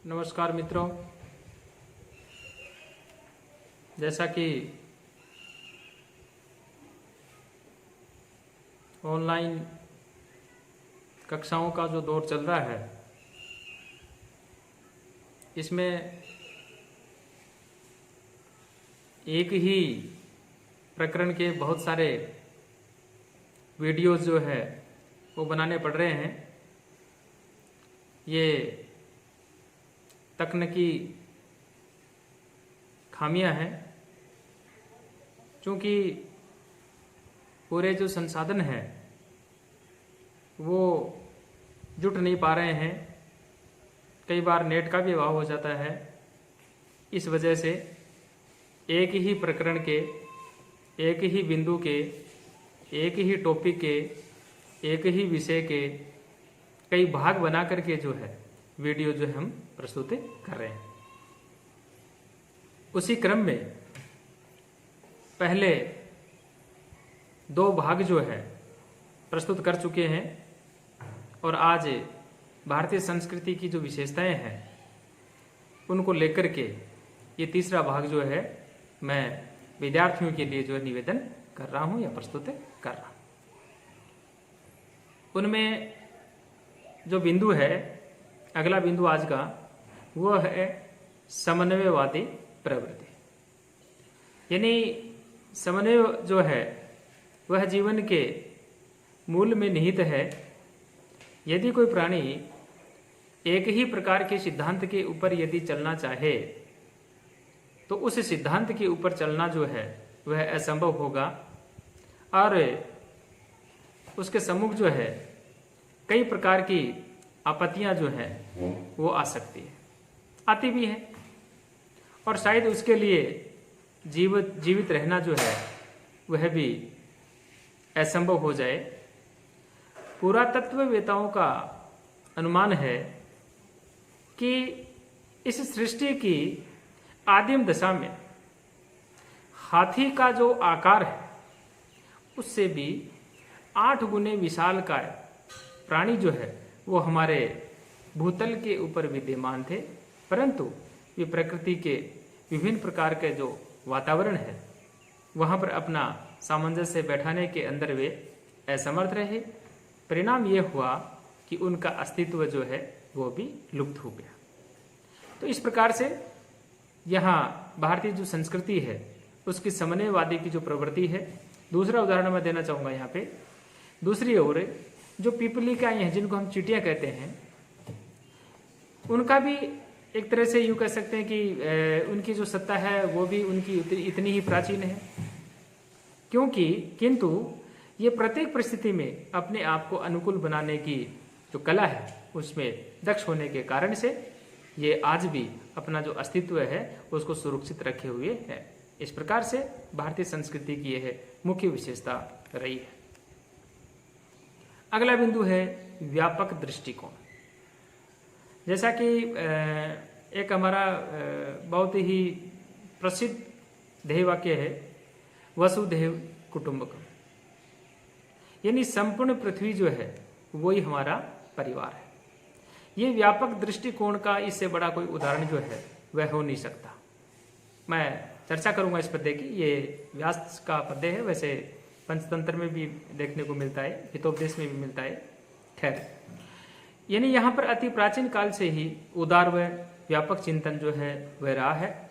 नमस्कार मित्रों, जैसा कि ऑनलाइन कक्षाओं का जो दौर चल रहा है, इसमें एक ही प्रकरण के बहुत सारे वीडियोस जो है वो बनाने पड़ रहे हैं। ये तकनीकी खामियां हैं, क्योंकि पूरे जो संसाधन हैं वो जुट नहीं पा रहे हैं। कई बार नेट का भी अभाव हो जाता है। इस वजह से एक ही प्रकरण के, एक ही बिंदु के, एक ही टॉपिक के, एक ही विषय के कई भाग बना करके जो है वीडियो जो है हम प्रस्तुत कर रहे हैं। उसी क्रम में पहले 2 भाग जो है प्रस्तुत कर चुके हैं और आज भारतीय संस्कृति की जो विशेषताएं हैं उनको लेकर के ये तीसरा भाग जो है मैं विद्यार्थियों के लिए जो है निवेदन कर रहा हूं या प्रस्तुत कर रहा हूं। उनमें जो बिंदु है, अगला बिंदु आज का वो है समन्वयवादी प्रवृत्ति। यानी समन्वय जो है वह जीवन के मूल में निहित है। यदि कोई प्राणी एक ही प्रकार के सिद्धांत के ऊपर यदि चलना चाहे तो उस सिद्धांत के ऊपर चलना जो है वह असंभव होगा और उसके सम्मुख जो है कई प्रकार की आपत्तियां जो है वो आ सकती है, आती भी है, और शायद उसके लिए जीवित रहना जो है वह भी असंभव हो जाए। पुरातत्ववेताओं का अनुमान है कि इस सृष्टि की आदिम दशा में हाथी का जो आकार है उससे भी 8 गुने विशाल का प्राणी जो है वो हमारे भूतल के ऊपर विद्यमान थे, परंतु वे प्रकृति के विभिन्न प्रकार के जो वातावरण है वहां पर अपना सामंजस्य बैठाने के अंदर वे असमर्थ रहे। परिणाम ये हुआ कि उनका अस्तित्व जो है वो भी लुप्त हो गया। तो इस प्रकार से यहाँ भारतीय जो संस्कृति है उसकी समन्वयवादी की जो प्रवृत्ति है। दूसरा उदाहरण मैं देना चाहूंगा यहाँ पे। दूसरी ओर जो पिपलिकाएं हैं जिनको हम चींटियां कहते हैं, उनका भी एक तरह से यूं कह सकते हैं कि उनकी जो सत्ता है वो भी उनकी इतनी ही प्राचीन है, किंतु ये प्रत्येक परिस्थिति में अपने आप को अनुकूल बनाने की जो कला है उसमें दक्ष होने के कारण से ये आज भी अपना जो अस्तित्व है उसको सुरक्षित रखे हुए है। इस प्रकार से भारतीय संस्कृति की यह मुख्य विशेषता रही है। अगला बिंदु है व्यापक दृष्टिकोण। जैसा कि एक हमारा बहुत ही प्रसिद्ध ध्येय वाक्य है, वसुधैव कुटुंबकम, यानी संपूर्ण पृथ्वी जो है वही हमारा परिवार है। ये व्यापक दृष्टिकोण का इससे बड़ा कोई उदाहरण जो है वह हो नहीं सकता। मैं चर्चा करूंगा इस पद्य की। ये व्यास का पद्य है, वैसे पंचतंत्र में भी देखने को मिलता है, हितोपदेश में भी मिलता है। खैर, यानी यहाँ पर अति प्राचीन काल से ही उदार व व्यापक चिंतन जो है वह रहा है।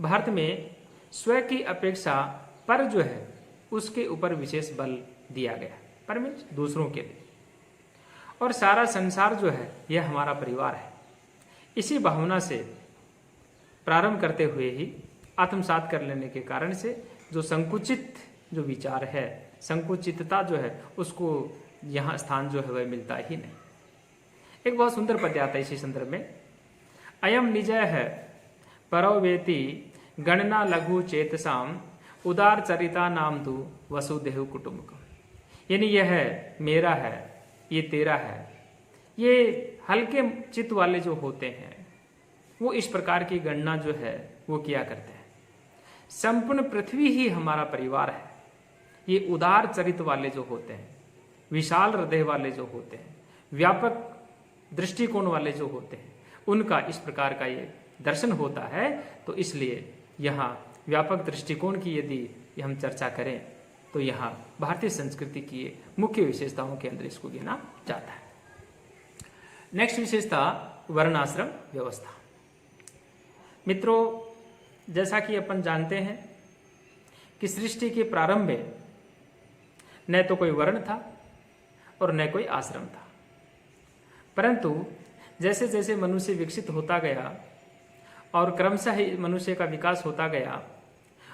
भारत में स्व की अपेक्षा पर जो है उसके ऊपर विशेष बल दिया गया। पर मीन्स दूसरों के लिए, और सारा संसार जो है यह हमारा परिवार है। इसी भावना से प्रारंभ करते हुए ही आत्मसात कर लेने के कारण से जो संकुचित जो विचार है, संकुचितता जो है, उसको यहाँ स्थान जो है वह मिलता ही नहीं। एक बहुत सुंदर पद्य आता है इसी संदर्भ में। अयम निजय है परोवेति गणना लघु चेतसाम उदार चरिता नाम तु वसुधैव कुटुंबकम। यानी यह है मेरा है, ये तेरा है। ये हल्के चित्त वाले जो होते हैं वो इस प्रकार की गणना जो है वो किया करते हैं। संपूर्ण पृथ्वी ही हमारा परिवार है। ये उदार चरित्र वाले जो होते हैं, विशाल हृदय वाले जो होते हैं, व्यापक दृष्टिकोण वाले जो होते हैं, उनका इस प्रकार का ये दर्शन होता है। तो इसलिए यहाँ व्यापक दृष्टिकोण की यदि हम चर्चा करें तो यहाँ भारतीय संस्कृति की मुख्य विशेषताओं के अंदर इसको गिना जाता है। नेक्स्ट विशेषता वर्णाश्रम व्यवस्था। मित्रों, जैसा कि अपन जानते हैं कि सृष्टि के प्रारंभ में न तो कोई वर्ण था और न कोई आश्रम था, परंतु जैसे जैसे मनुष्य विकसित होता गया और क्रमशः ही मनुष्य का विकास होता गया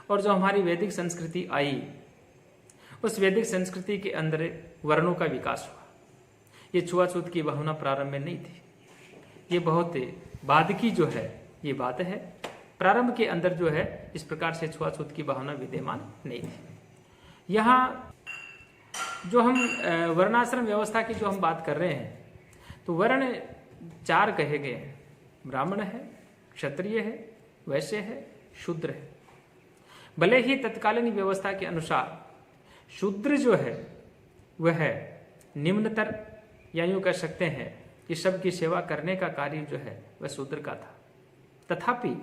और जो हमारी वैदिक संस्कृति आई, उस वैदिक संस्कृति के अंदर वर्णों का विकास हुआ। ये छुआछूत की भावना प्रारंभ में नहीं थी, ये बहुत बाद की जो है ये बात है। प्रारंभ के अंदर जो है इस प्रकार से छुआछूत की भावना विद्यमान नहीं थी। यहाँ जो हम वर्णाश्रम व्यवस्था की जो हम बात कर रहे हैं, तो वर्ण 4 कहे गए हैं। ब्राह्मण है, क्षत्रिय है, वैश्य है, शूद्र है। भले ही तत्कालीन व्यवस्था के अनुसार शूद्र जो है वह निम्नतर, या यूं कह सकते हैं कि सबकी सेवा करने का कार्य जो है वह शूद्र का था। तथापि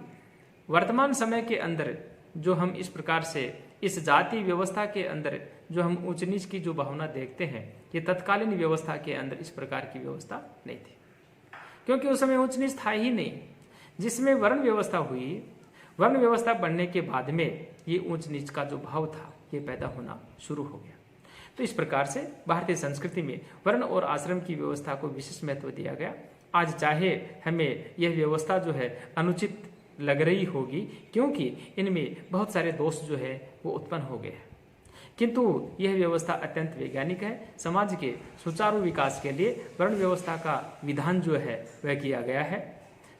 वर्तमान समय के अंदर जो हम इस प्रकार से इस जाति व्यवस्था के अंदर जो हम ऊंच नीच की जो भावना देखते हैं, ये तत्कालीन व्यवस्था के अंदर इस प्रकार की व्यवस्था नहीं थी, क्योंकि उस समय ऊंच नीच था ही नहीं। जिसमें वर्ण व्यवस्था हुई, वर्ण व्यवस्था बनने के बाद में ये ऊंच नीच का जो भाव था ये पैदा होना शुरू हो गया। तो इस प्रकार से भारतीय संस्कृति में वर्ण और आश्रम की व्यवस्था को विशेष महत्व दिया गया। आज चाहे हमें यह व्यवस्था जो है अनुचित लग रही होगी, क्योंकि इनमें बहुत सारे दोष जो है वो उत्पन्न हो गए हैं, किंतु यह व्यवस्था अत्यंत वैज्ञानिक है। समाज के सुचारू विकास के लिए वर्ण व्यवस्था का विधान जो है वह किया गया है।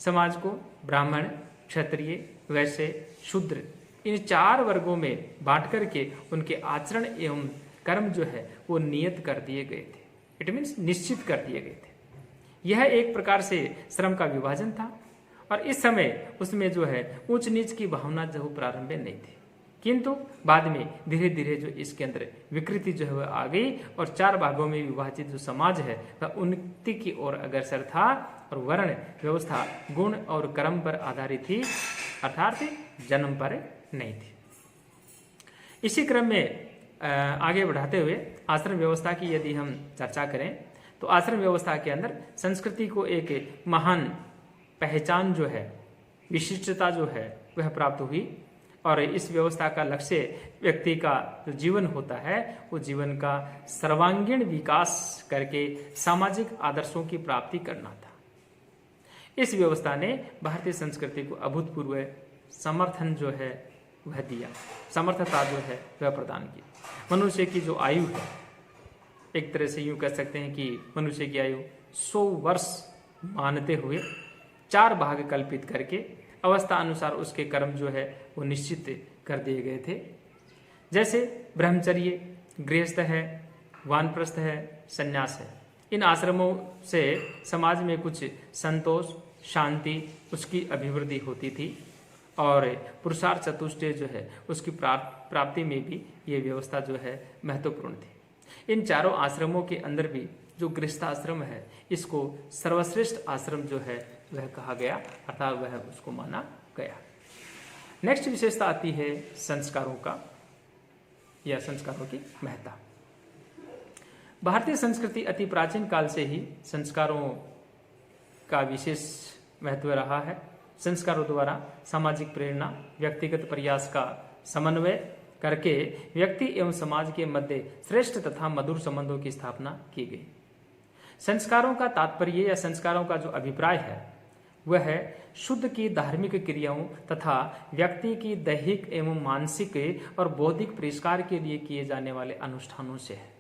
समाज को ब्राह्मण, क्षत्रिय, वैश्य, शूद्र इन 4 वर्गों में बांट करके उनके आचरण एवं कर्म जो है वो नियत कर दिए गए थे। इट मीन्स निश्चित कर दिए गए थे। यह एक प्रकार से श्रम का विभाजन था, और इस समय उसमें जो है ऊंच नीच की भावना जो प्रारंभ में नहीं थी, किंतु बाद में धीरे धीरे जो इसके अंदर विकृति जो है वह आ गई और 4 भागों में विभाजित जो समाज है वह उन्नति की ओर अग्रसर था, और वर्ण व्यवस्था गुण और कर्म पर आधारित थी, अर्थात जन्म पर नहीं थी। इसी क्रम में आगे बढ़ाते हुए आश्रम व्यवस्था की यदि हम चर्चा करें, तो आश्रम व्यवस्था के अंदर संस्कृति को एक महान पहचान जो है, विशिष्टता जो है वह प्राप्त हुई, और इस व्यवस्था का लक्ष्य व्यक्ति का जो जीवन होता है वो जीवन का सर्वांगीण विकास करके सामाजिक आदर्शों की प्राप्ति करना था। इस व्यवस्था ने भारतीय संस्कृति को अभूतपूर्व समर्थन जो है वह दिया, समर्थता जो है वह प्रदान की। मनुष्य की जो आयु है, एक तरह से यूं कह सकते हैं कि मनुष्य की आयु 100 वर्ष मानते हुए 4 भाग कल्पित करके अवस्था अनुसार उसके कर्म जो है वो निश्चित कर दिए गए थे। जैसे ब्रह्मचर्य, गृहस्थ है, वानप्रस्थ है, संन्यास है। इन आश्रमों से समाज में कुछ संतोष, शांति उसकी अभिवृद्धि होती थी, और पुरुषार्थ चतुष्टय जो है उसकी प्राप्ति में भी ये व्यवस्था जो है महत्वपूर्ण थी। इन 4 आश्रमों के अंदर भी जो गृहस्थाश्रम है इसको सर्वश्रेष्ठ आश्रम जो है वह कहा गया, अर्थात वह उसको माना गया। नेक्स्ट विशेषता आती है संस्कारों का, या संस्कारों की महत्ता। भारतीय संस्कृति अति प्राचीन काल से ही संस्कारों का विशेष महत्व रहा है। संस्कारों द्वारा सामाजिक प्रेरणा, व्यक्तिगत प्रयास का समन्वय करके व्यक्ति एवं समाज के मध्य श्रेष्ठ तथा मधुर संबंधों की स्थापना की गई। संस्कारों का तात्पर्य या संस्कारों का जो अभिप्राय है वह है शुद्ध की धार्मिक क्रियाओं तथा व्यक्ति की दैहिक एवं मानसिक और बौद्धिक परिष्कार के लिए किए जाने वाले अनुष्ठानों से है,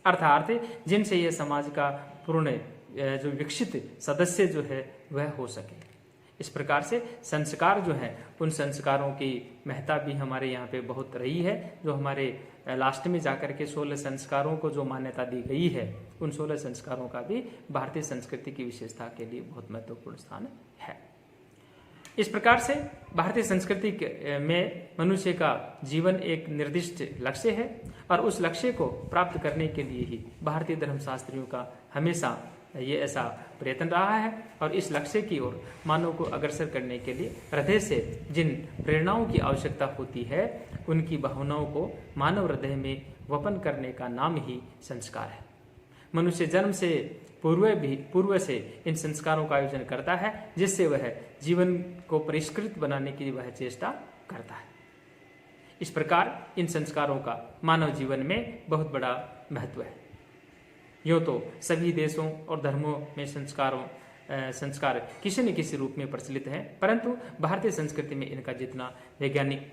अर्थात जिनसे यह समाज का पूर्ण जो विकसित सदस्य जो है वह हो सके। इस प्रकार से संस्कार जो है उन संस्कारों की महत्ता भी हमारे यहाँ पे बहुत रही है। जो हमारे लास्ट में जाकर के 16 संस्कारों को जो मान्यता दी गई है, उन 16 संस्कारों का भी भारतीय संस्कृति की विशेषता के लिए बहुत महत्वपूर्ण स्थान है। इस प्रकार से भारतीय संस्कृति में मनुष्य का जीवन एक निर्दिष्ट लक्ष्य है, और उस लक्ष्य को प्राप्त करने के लिए ही भारतीय धर्मशास्त्रियों का हमेशा ये ऐसा प्रयत्न रहा है और इस लक्ष्य की ओर मानव को अग्रसर करने के लिए हृदय से जिन प्रेरणाओं की आवश्यकता होती है उनकी भावनाओं को मानव हृदय में वपन करने का नाम ही संस्कार है। मनुष्य जन्म से पूर्व से इन संस्कारों का आयोजन करता है, जिससे वह जीवन को परिष्कृत बनाने की वह चेष्टा करता है। इस प्रकार इन संस्कारों का मानव जीवन में बहुत बड़ा महत्व है। यूँ तो सभी देशों और धर्मों में संस्कार किसी न किसी रूप में प्रचलित हैं, परंतु भारतीय संस्कृति में इनका जितना वैज्ञानिक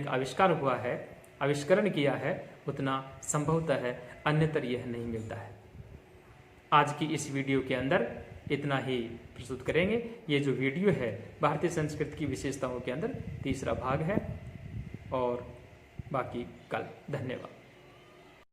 आविष्कार हुआ है, आविष्करण किया है, उतना संभवतः है अन्यतर यह नहीं मिलता है। आज की इस वीडियो के अंदर इतना ही प्रस्तुत करेंगे। ये जो वीडियो है भारतीय संस्कृति की विशेषताओं के अंदर तीसरा भाग है और बाकी कल। धन्यवाद।